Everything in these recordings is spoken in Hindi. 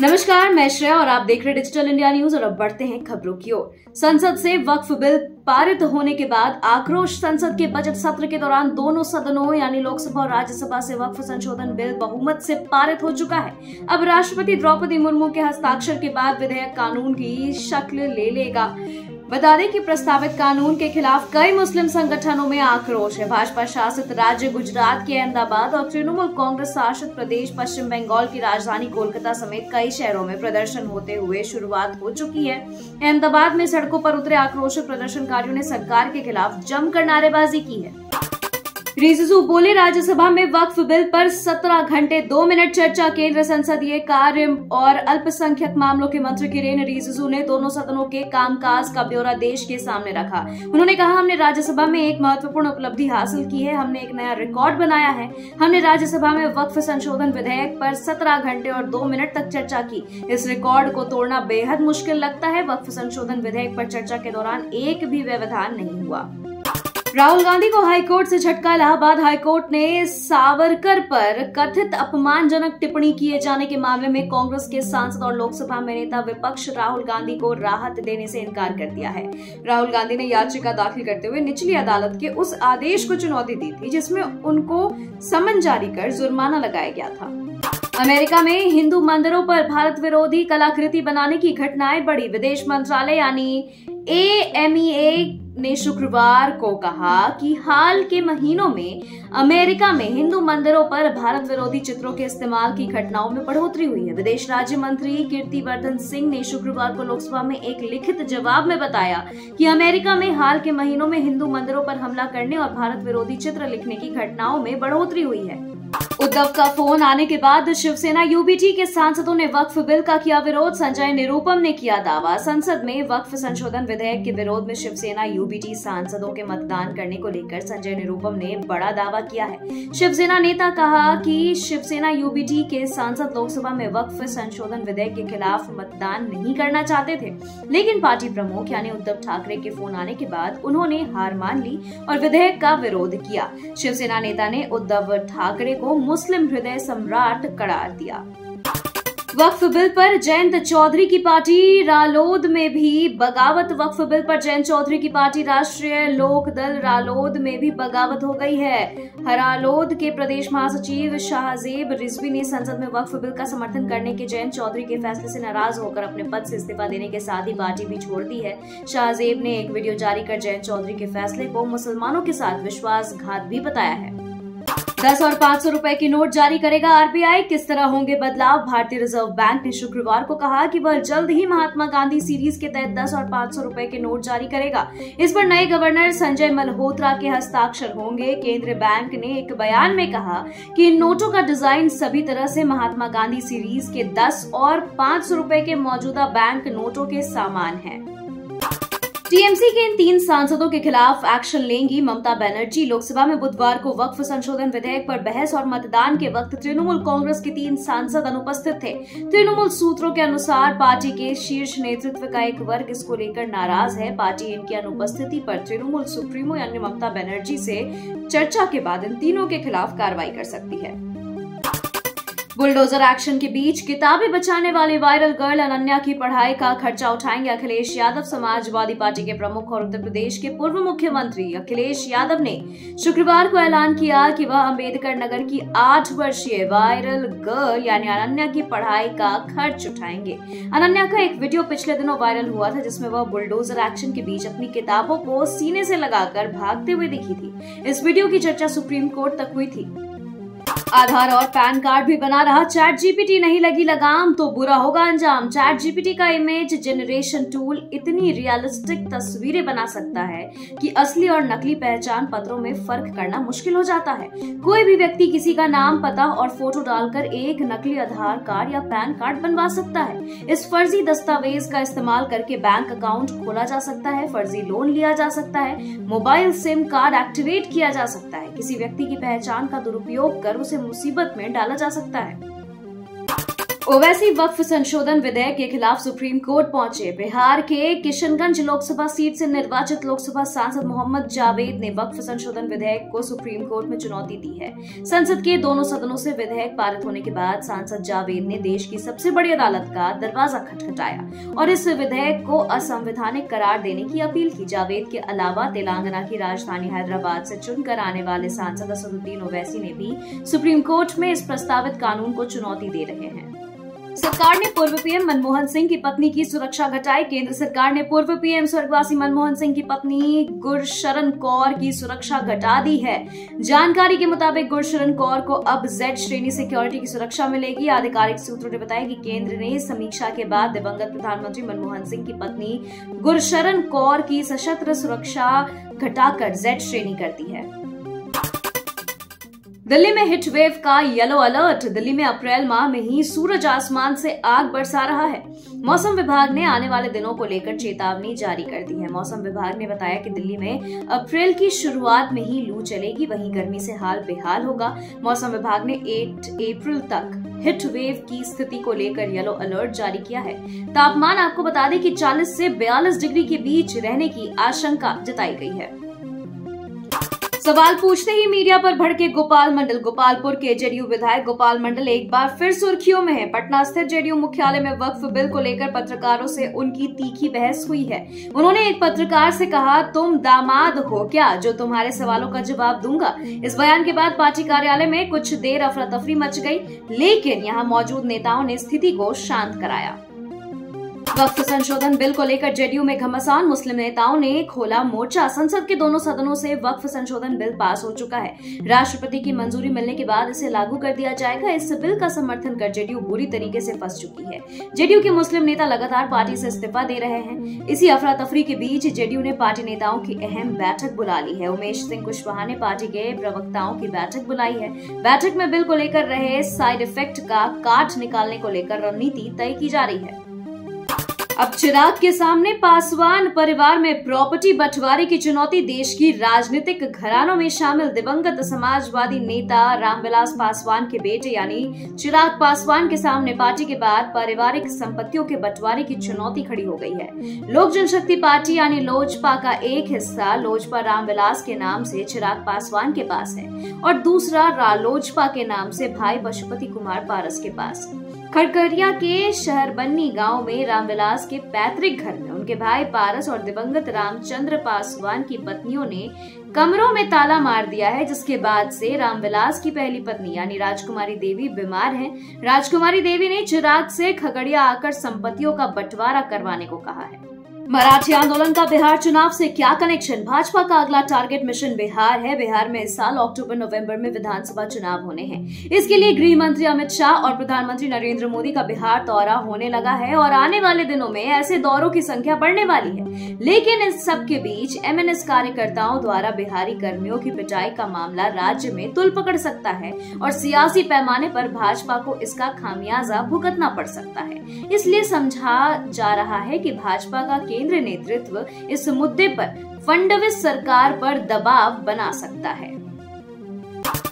नमस्कार, मैं श्रेया और आप देख रहे हैं डिजिटल इंडिया न्यूज। और अब बढ़ते हैं खबरों की ओर। संसद से वक्फ बिल पारित होने के बाद आक्रोश। संसद के बजट सत्र के दौरान दोनों सदनों यानी लोकसभा और राज्यसभा से वक्फ संशोधन बिल बहुमत से पारित हो चुका है। अब राष्ट्रपति द्रौपदी मुर्मू के हस्ताक्षर के बाद विधेयक कानून की शक्ल ले लेगा। बता दें कि प्रस्तावित कानून के खिलाफ कई मुस्लिम संगठनों में आक्रोश है। भाजपा शासित राज्य गुजरात के अहमदाबाद और तृणमूल कांग्रेस शासित प्रदेश पश्चिम बंगाल की राजधानी कोलकाता समेत कई शहरों में प्रदर्शन होते हुए शुरुआत हो चुकी है। अहमदाबाद में सड़कों पर उतरे आक्रोशित प्रदर्शनकारियों ने सरकार के खिलाफ जमकर नारेबाजी की है। रिजिजू बोले, राज्यसभा में वक्फ बिल पर 17 घंटे 2 मिनट चर्चा। केंद्र संसदीय कार्य और अल्पसंख्यक मामलों के मंत्री किरेन रिजिजू ने दोनों सदनों के कामकाज का ब्यौरा देश के सामने रखा। उन्होंने कहा, हमने राज्यसभा में एक महत्वपूर्ण उपलब्धि हासिल की है। हमने एक नया रिकॉर्ड बनाया है। हमने राज्यसभा में वक्फ संशोधन विधेयक पर 17 घंटे और 2 मिनट तक चर्चा की। इस रिकॉर्ड को तोड़ना बेहद मुश्किल लगता है। वक्फ संशोधन विधेयक पर चर्चा के दौरान एक भी व्यवधान नहीं हुआ। राहुल गांधी को हाईकोर्ट से झटका। इलाहाबाद हाईकोर्ट ने सावरकर पर कथित अपमानजनक टिप्पणी किए जाने के मामले में कांग्रेस के सांसद और लोकसभा में नेता विपक्ष राहुल गांधी को राहत देने से इनकार कर दिया है। राहुल गांधी ने याचिका दाखिल करते हुए निचली अदालत के उस आदेश को चुनौती दी थी जिसमें उनको समन जारी कर जुर्माना लगाया गया था। अमेरिका में हिंदू मंदिरों पर भारत विरोधी कलाकृति बनाने की घटनाएं बढ़ी। विदेश मंत्रालय यानी AMEA ने शुक्रवार को कहा कि हाल के महीनों में अमेरिका में हिंदू मंदिरों पर भारत विरोधी चित्रों के इस्तेमाल की घटनाओं में बढ़ोतरी हुई है। विदेश राज्य मंत्री कीर्तिवर्धन सिंह ने शुक्रवार को लोकसभा में एक लिखित जवाब में बताया कि अमेरिका में हाल के महीनों में हिंदू मंदिरों पर हमला करने और भारत विरोधी चित्र लिखने की घटनाओं में बढ़ोतरी हुई है। उद्धव का फोन आने के बाद शिवसेना UBT के सांसदों ने वक्फ बिल का किया विरोध। संजय निरुपम ने किया दावा। संसद में वक्फ संशोधन विधेयक के विरोध में शिवसेना UBT सांसदों के मतदान करने को लेकर संजय निरुपम ने बड़ा दावा किया है। शिवसेना नेता कहा कि शिवसेना UBT के सांसद लोकसभा में वक्फ संशोधन विधेयक के खिलाफ मतदान नहीं करना चाहते थे, लेकिन पार्टी प्रमुख यानी उद्धव ठाकरे के फोन आने के बाद उन्होंने हार मान ली और विधेयक का विरोध किया। शिवसेना नेता ने उद्धव ठाकरे को मुस्लिम हृदय सम्राट करार दिया। वक्फ बिल पर जयंत चौधरी की पार्टी रालोद में भी बगावत। वक्फ बिल पर जयंत चौधरी की पार्टी राष्ट्रीय लोक दल रालोद में भी बगावत हो गई है। रालोद के प्रदेश महासचिव शाहजेब रिजवी ने संसद में वक्फ बिल का समर्थन करने के जयंत चौधरी के फैसले से नाराज होकर अपने पद से इस्तीफा देने के साथ ही पार्टी भी छोड़ दी है। शाहजेब ने एक वीडियो जारी कर जयंत चौधरी के फैसले को मुसलमानों के साथ विश्वासघात भी बताया है। 10 और 500 रुपए की नोट जारी करेगा RBI। किस तरह होंगे बदलाव? भारतीय रिजर्व बैंक ने शुक्रवार को कहा कि वह जल्द ही महात्मा गांधी सीरीज के तहत 10 और 500 रुपए के नोट जारी करेगा। इस पर नए गवर्नर संजय मल्होत्रा के हस्ताक्षर होंगे। केंद्रीय बैंक ने एक बयान में कहा कि इन नोटों का डिजाइन सभी तरह से महात्मा गांधी सीरीज के 10 और 500 रुपए के मौजूदा बैंक नोटों के समान है। TMC के इन 3 सांसदों के खिलाफ एक्शन लेंगी ममता बनर्जी। लोकसभा में बुधवार को वक्फ संशोधन विधेयक पर बहस और मतदान के वक्त तृणमूल कांग्रेस के 3 सांसद अनुपस्थित थे। तृणमूल सूत्रों के अनुसार पार्टी के शीर्ष नेतृत्व का एक वर्ग इसको लेकर नाराज है। पार्टी इनकी अनुपस्थिति पर तृणमूल सुप्रीमो यानी ममता बनर्जी से चर्चा के बाद इन तीनों के खिलाफ कार्रवाई कर सकती है। बुलडोजर एक्शन के बीच किताबें बचाने वाली वायरल गर्ल अनन्या की पढ़ाई का खर्चा उठाएंगे अखिलेश यादव। समाजवादी पार्टी के प्रमुख और उत्तर प्रदेश के पूर्व मुख्यमंत्री अखिलेश यादव ने शुक्रवार को ऐलान किया कि वह अंबेडकर नगर की 8 वर्षीय वायरल गर्ल यानी अनन्या की पढ़ाई का खर्च उठाएंगे। अनन्या का एक वीडियो पिछले दिनों वायरल हुआ था जिसमें वह बुलडोजर एक्शन के बीच अपनी किताबों को सीने से लगाकर भागते हुए दिखी थी। इस वीडियो की चर्चा सुप्रीम कोर्ट तक हुई थी। आधार और पैन कार्ड भी बना रहा ChatGPT। नहीं लगी लगाम तो बुरा होगा अंजाम। ChatGPT का इमेज जनरेशन टूल इतनी रियलिस्टिक तस्वीरें बना सकता है कि असली और नकली पहचान पत्रों में फर्क करना मुश्किल हो जाता है। कोई भी व्यक्ति किसी का नाम, पता और फोटो डालकर एक नकली आधार कार्ड या पैन कार्ड बनवा सकता है। इस फर्जी दस्तावेज का इस्तेमाल करके बैंक अकाउंट खोला जा सकता है, फर्जी लोन लिया जा सकता है, मोबाइल सिम कार्ड एक्टिवेट किया जा सकता है। किसी व्यक्ति की पहचान का दुरुपयोग कर उसे मुसीबत में डाला जा सकता है। ओवैसी वक्फ संशोधन विधेयक के खिलाफ सुप्रीम कोर्ट पहुंचे। बिहार के किशनगंज लोकसभा सीट से निर्वाचित लोकसभा सांसद मोहम्मद जावेद ने वक्फ संशोधन विधेयक को सुप्रीम कोर्ट में चुनौती दी है। संसद के दोनों सदनों से विधेयक पारित होने के बाद सांसद जावेद ने देश की सबसे बड़ी अदालत का दरवाजा खटखटाया और इस विधेयक को असंवैधानिक करार देने की अपील की। जावेद के अलावा तेलंगाना की राजधानी हैदराबाद से चुनकर आने वाले सांसद असदुद्दीन ओवैसी ने भी सुप्रीम कोर्ट में इस प्रस्तावित कानून को चुनौती दे रहे हैं। सरकार ने पूर्व पीएम मनमोहन सिंह की पत्नी की सुरक्षा घटाई। केंद्र सरकार ने पूर्व पीएम स्वर्गवासी मनमोहन सिंह की पत्नी गुरशरण कौर की सुरक्षा घटा दी है। जानकारी के मुताबिक गुरशरण कौर को अब Z श्रेणी सिक्योरिटी की सुरक्षा मिलेगी। आधिकारिक सूत्रों ने बताया कि केंद्र ने समीक्षा के बाद दिवंगत प्रधानमंत्री मनमोहन सिंह की पत्नी गुरशरण कौर की सशस्त्र सुरक्षा घटाकर Z श्रेणी कर दी है। दिल्ली में हीट वेव का येलो अलर्ट। दिल्ली में अप्रैल माह में ही सूरज आसमान से आग बरसा रहा है। मौसम विभाग ने आने वाले दिनों को लेकर चेतावनी जारी कर दी है। मौसम विभाग ने बताया कि दिल्ली में अप्रैल की शुरुआत में ही लू चलेगी, वहीं गर्मी से हाल बेहाल होगा। मौसम विभाग ने 8 अप्रैल तक हीट वेव की स्थिति को लेकर येलो अलर्ट जारी किया है। तापमान आपको बता दें कि 40 से 42 डिग्री के बीच रहने की आशंका जताई गई है। सवाल पूछते ही मीडिया पर भड़के गोपाल मंडल। गोपालपुर के जेडीयू विधायक गोपाल मंडल एक बार फिर सुर्खियों में है। पटना स्थित जेडीयू मुख्यालय में वक्फ बिल को लेकर पत्रकारों से उनकी तीखी बहस हुई है। उन्होंने एक पत्रकार से कहा, तुम दामाद हो क्या जो तुम्हारे सवालों का जवाब दूंगा। इस बयान के बाद पार्टी कार्यालय में कुछ देर अफरा तफरी मच गई, लेकिन यहां मौजूद नेताओं ने स्थिति को शांत कराया। वक्फ संशोधन बिल को लेकर जेडीयू में घमासान। मुस्लिम नेताओं ने खोला मोर्चा। संसद के दोनों सदनों से वक्फ संशोधन बिल पास हो चुका है। राष्ट्रपति की मंजूरी मिलने के बाद इसे लागू कर दिया जाएगा। इस बिल का समर्थन कर जेडीयू बुरी तरीके से फंस चुकी है। जेडीयू के मुस्लिम नेता लगातार पार्टी से इस्तीफा दे रहे हैं। इसी अफरा तफरी के बीच जेडीयू ने पार्टी नेताओं की अहम बैठक बुला ली है। उमेश सिंह कुशवाहा ने पार्टी के प्रवक्ताओं की बैठक बुलाई है। बैठक में बिल को लेकर रहे साइड इफेक्ट का काट निकालने को लेकर रणनीति तय की जा रही है। अब चिराग के सामने पासवान परिवार में प्रॉपर्टी बंटवारे की चुनौती। देश की राजनीतिक घरानों में शामिल दिवंगत समाजवादी नेता रामविलास पासवान के बेटे यानी चिराग पासवान के सामने पार्टी के बाद पारिवारिक संपत्तियों के बंटवारे की चुनौती खड़ी हो गई है। लोक जनशक्ति पार्टी यानी लोजपा का एक हिस्सा लोजपा रामविलास के नाम से चिराग पासवान के पास है और दूसरा रालोजपा के नाम से भाई पशुपति कुमार पारस के पास है। खड़खड़िया के शहरबन्नी गांव में रामविलास के पैतृक घर में उनके भाई पारस और दिवंगत रामचंद्र पासवान की पत्नियों ने कमरों में ताला मार दिया है, जिसके बाद से रामविलास की पहली पत्नी यानी राजकुमारी देवी बीमार हैं। राजकुमारी देवी ने चिराग से खगड़िया आकर संपत्तियों का बंटवारा करवाने को कहा है। मराठी आंदोलन का बिहार चुनाव से क्या कनेक्शन। भाजपा का अगला टारगेट मिशन बिहार है। बिहार में इस साल अक्टूबर नवंबर में विधानसभा चुनाव होने हैं। इसके लिए गृह मंत्री अमित शाह और प्रधानमंत्री नरेंद्र मोदी का बिहार दौरा होने लगा है और आने वाले दिनों में ऐसे दौरों की संख्या बढ़ने वाली है। लेकिन इस सब के बीच एमएनएस कार्यकर्ताओं द्वारा बिहारी कर्मियों की पिटाई का मामला राज्य में तुल पकड़ सकता है और सियासी पैमाने पर भाजपा को इसका खामियाजा भुगतना पड़ सकता है। इसलिए समझा जा रहा है कि भाजपा का केंद्रीय नेतृत्व इस मुद्दे पर फडणवीस सरकार पर दबाव बना सकता है।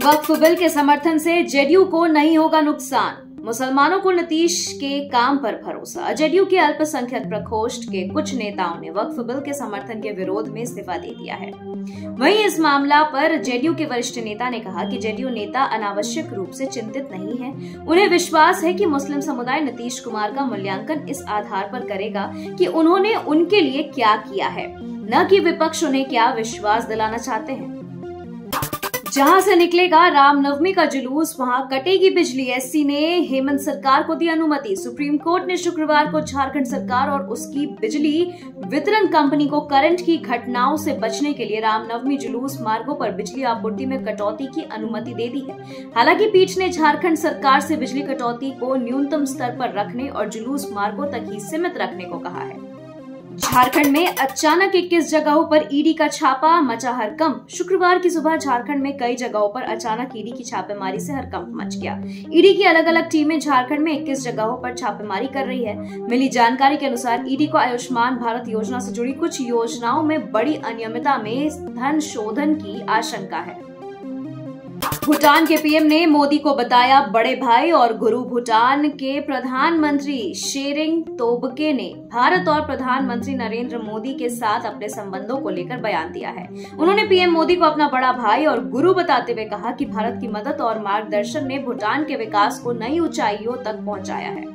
वक्फ बिल के समर्थन से जेडीयू को नहीं होगा नुकसान। मुसलमानों को नीतीश के काम पर भरोसा। जेडीयू के अल्पसंख्यक प्रकोष्ठ के कुछ नेताओं ने वक्फ बिल के समर्थन के विरोध में इस्तीफा दे दिया है। वहीं इस मामला पर जेडीयू के वरिष्ठ नेता ने कहा कि जेडीयू नेता अनावश्यक रूप से चिंतित नहीं है। उन्हें विश्वास है कि मुस्लिम समुदाय नीतीश कुमार का मूल्यांकन इस आधार पर करेगा कि उन्होंने उनके लिए क्या किया है, न कि विपक्ष उन्हें क्या विश्वास दिलाना चाहते हैं। जहां से निकलेगा रामनवमी का जुलूस, वहां कटेगी बिजली। एससी ने हेमंत सरकार को दी अनुमति। सुप्रीम कोर्ट ने शुक्रवार को झारखंड सरकार और उसकी बिजली वितरण कंपनी को करंट की घटनाओं से बचने के लिए रामनवमी जुलूस मार्गों पर बिजली आपूर्ति में कटौती की अनुमति दे दी है। हालांकि पीठ ने झारखंड सरकार से बिजली कटौती को न्यूनतम स्तर पर रखने और जुलूस मार्गों तक ही सीमित रखने को कहा है। झारखंड में अचानक 21 जगहों पर ईडी का छापा, मचा हड़कंप। शुक्रवार की सुबह झारखंड में कई जगहों पर अचानक ईडी की छापेमारी से हड़कंप मच गया। ईडी की अलग अलग टीमें झारखंड में 21 जगहों पर छापेमारी कर रही है। मिली जानकारी के अनुसार ईडी को आयुष्मान भारत योजना से जुड़ी कुछ योजनाओं में बड़ी अनियमितता में धन शोधन की आशंका है। भूटान के पीएम ने मोदी को बताया बड़े भाई और गुरु। भूटान के प्रधानमंत्री शेरिंग तोब्गे ने भारत और प्रधानमंत्री नरेंद्र मोदी के साथ अपने संबंधों को लेकर बयान दिया है। उन्होंने पीएम मोदी को अपना बड़ा भाई और गुरु बताते हुए कहा कि भारत की मदद और मार्गदर्शन ने भूटान के विकास को नई ऊंचाइयों तक पहुंचाया है।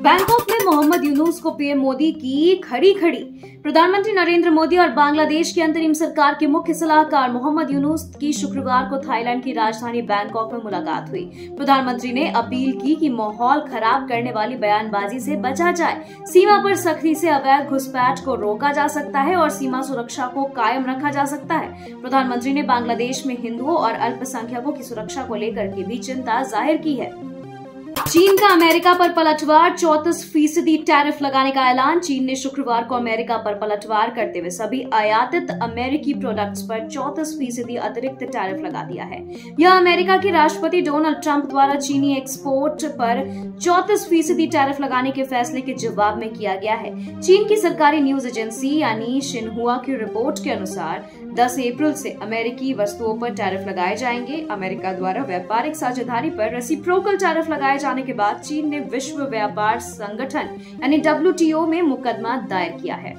बैंकॉक में मोहम्मद यूनुस को पीएम मोदी की खड़ी खड़ी। प्रधानमंत्री नरेंद्र मोदी और बांग्लादेश की अंतरिम सरकार के मुख्य सलाहकार मोहम्मद यूनुस की शुक्रवार को थाईलैंड की राजधानी बैंकॉक में मुलाकात हुई। प्रधानमंत्री ने अपील की कि माहौल खराब करने वाली बयानबाजी से बचा जाए। सीमा पर सख्ती से अवैध घुसपैठ को रोका जा सकता है और सीमा सुरक्षा को कायम रखा जा सकता है। प्रधानमंत्री ने बांग्लादेश में हिंदुओं और अल्पसंख्यकों की सुरक्षा को लेकर के भी चिंता जाहिर की है। चीन का अमेरिका पर पलटवार, 34% टैरिफ लगाने का ऐलान। चीन ने शुक्रवार को अमेरिका पर पलटवार करते हुए सभी आयातित अमेरिकी प्रोडक्ट्स पर 34% अतिरिक्त टैरिफ लगा दिया है। यह अमेरिका के राष्ट्रपति डोनाल्ड ट्रंप द्वारा चीनी एक्सपोर्ट पर 34% टैरिफ लगाने के फैसले के जवाब में किया गया है। चीन की सरकारी न्यूज एजेंसी यानी शिन्हुआ की रिपोर्ट के अनुसार 10 अप्रैल से अमेरिकी वस्तुओं पर टैरिफ लगाए जाएंगे। अमेरिका द्वारा व्यापारिक साझेदारी पर रेसिप्रोकल टैरिफ लगाए जाने के बाद चीन ने विश्व व्यापार संगठन यानी WTO में मुकदमा दायर किया है।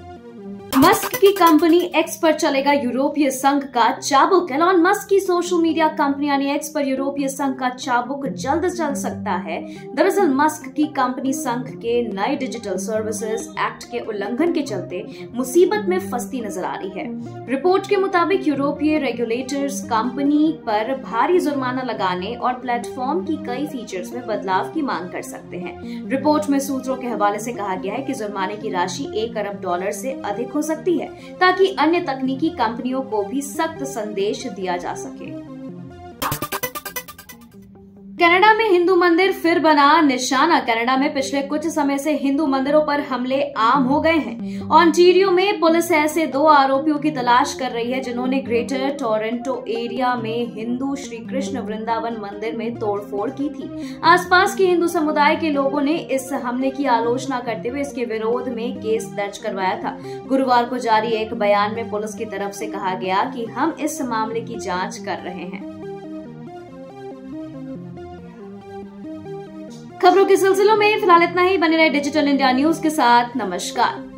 मस्क की कंपनी एक्स पर चलेगा यूरोपीय संघ का चाबुक। एलॉन मस्क की सोशल मीडिया कंपनी यानी एक्स पर यूरोपीय संघ का चाबुक जल्द चल सकता है। दरअसल मस्क की कंपनी संघ के नए डिजिटल सर्विसेज एक्ट के उल्लंघन के चलते मुसीबत में फंसती नजर आ रही है। रिपोर्ट के मुताबिक यूरोपीय रेगुलेटर्स कंपनी पर भारी जुर्माना लगाने और प्लेटफॉर्म की कई फीचर्स में बदलाव की मांग कर सकते हैं। रिपोर्ट में सूत्रों के हवाले से कहा गया है कि जुर्माने की राशि $1 अरब से अधिक हो सकती है, ताकि अन्य तकनीकी कंपनियों को भी सख्त संदेश दिया जा सके। कनाडा में हिंदू मंदिर फिर बना निशाना। कनाडा में पिछले कुछ समय से हिंदू मंदिरों पर हमले आम हो गए हैं। ऑन्टारियो में पुलिस ऐसे 2 आरोपियों की तलाश कर रही है जिन्होंने ग्रेटर टोरंटो एरिया में हिंदू श्री कृष्ण वृंदावन मंदिर में तोड़फोड़ की थी। आसपास के हिंदू समुदाय के लोगों ने इस हमले की आलोचना करते हुए इसके विरोध में केस दर्ज करवाया था। गुरुवार को जारी एक बयान में पुलिस की तरफ से कहा गया कि हम इस मामले की जांच कर रहे हैं। खबरों के सिलसिलों में फिलहाल इतना ही। बने रहे डिजिटल इंडिया न्यूज के साथ। नमस्कार।